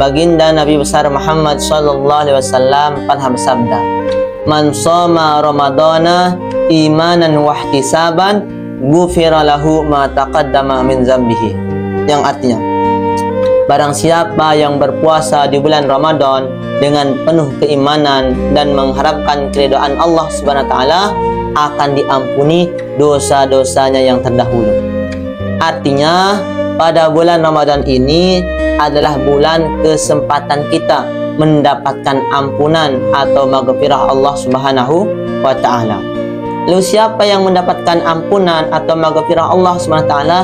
baginda Nabi besar Muhammad sallallahu alaihi wasallam pernah bersabda, "Man shoma Ramadana imanan wa ihtisaban, ghufira lahu ma taqaddama min dzambihi." Yang artinya, barang siapa yang berpuasa di bulan Ramadan dengan penuh keimanan dan mengharapkan keridhaan Allah Subhanahu wa taala, akan diampuni dosa-dosanya yang terdahulu. Artinya, pada bulan Ramadan ini adalah bulan kesempatan kita mendapatkan ampunan atau maghfirah Allah Subhanahu wa taala. Lalu siapa yang mendapatkan ampunan atau maghfirah Allah Subhanahu wa taala?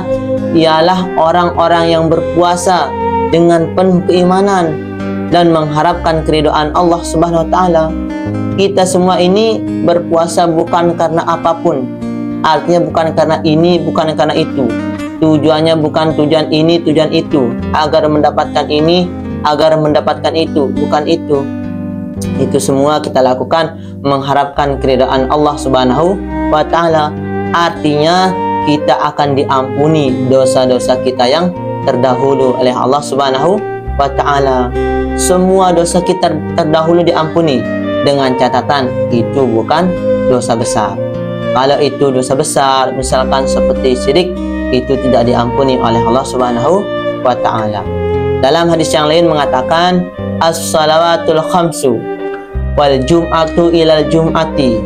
Ialah orang-orang yang berpuasa dengan penuh keimanan dan mengharapkan keridhaan Allah Subhanahu wa taala. Kita semua ini berpuasa bukan karena apapun. Artinya bukan karena ini, bukan karena itu. Tujuannya bukan tujuan ini, tujuan itu. Agar mendapatkan ini, agar mendapatkan itu. Bukan itu. Itu semua kita lakukan mengharapkan keridhaan Allah Subhanahu wa taala. Artinya kita akan diampuni dosa-dosa kita yang terdahulu oleh Allah Subhanahu wa taala. Semua dosa kita terdahulu diampuni, dengan catatan itu bukan dosa besar. Kalau itu dosa besar, misalkan seperti syirik, itu tidak diampuni oleh Allah Subhanahu wa taala. Dalam hadis yang lain mengatakan, as-salawatul khamsu wal jum'atu ilal jum'ati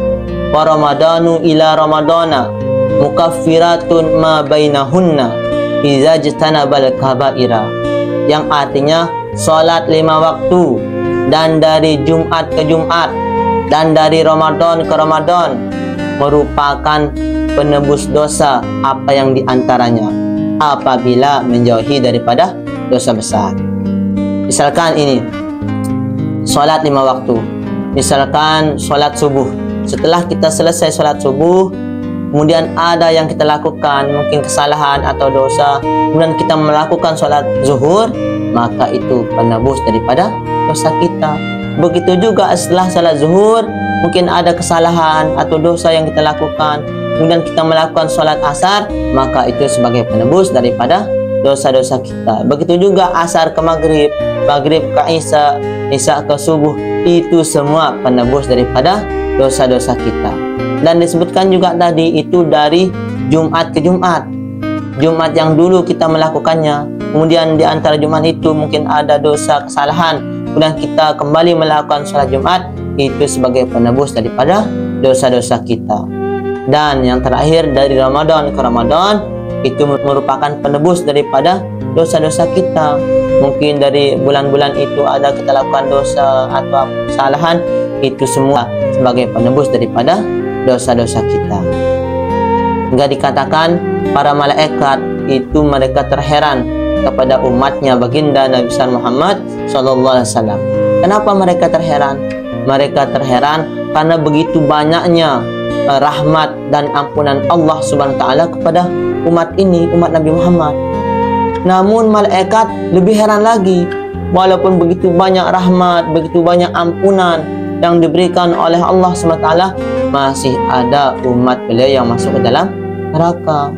wa ramadanu ila ramadana mukaffiratun ma bainahunna idza jtanabal kabaira. Yang artinya, salat 5 waktu dan dari Jumat ke Jumat dan dari Ramadan ke Ramadan merupakan penebus dosa apa yang diantaranya apabila menjauhi daripada dosa besar. Misalkan ini sholat 5 waktu, misalkan sholat subuh. Setelah kita selesai sholat subuh, kemudian ada yang kita lakukan, mungkin kesalahan atau dosa, kemudian kita melakukan sholat zuhur, maka itu penebus daripada dosa kita. Begitu juga setelah salat zuhur, mungkin ada kesalahan atau dosa yang kita lakukan, kemudian kita melakukan sholat asar, maka itu sebagai penebus daripada dosa-dosa kita. Begitu juga asar ke maghrib, maghrib ke isya, isya ke subuh, itu semua penebus daripada dosa-dosa kita. Dan disebutkan juga tadi itu dari Jumat ke Jumat. Jumat yang dulu kita melakukannya, kemudian di antara Jumat itu mungkin ada dosa kesalahan, kemudian kita kembali melakukan sholat Jumat, itu sebagai penebus daripada dosa-dosa kita. Dan yang terakhir dari Ramadan ke Ramadan, itu merupakan penebus daripada dosa-dosa kita. Mungkin dari bulan-bulan itu ada kita lakukan dosa atau kesalahan, itu semua sebagai penebus daripada dosa-dosa kita. Hingga dikatakan para malaikat itu mereka terheran kepada umatnya baginda Nabi besar Muhammad sallallahu alaihi wasallam. Kenapa mereka terheran? Mereka terheran karena begitu banyaknya rahmat dan ampunan Allah Subhanahu wa taala kepada umat ini, umat Nabi Muhammad. Namun malaikat lebih heran lagi, walaupun begitu banyak rahmat, begitu banyak ampunan yang diberikan oleh Allah Subhanahu wa taala, masih ada umat beliau yang masuk ke dalam neraka.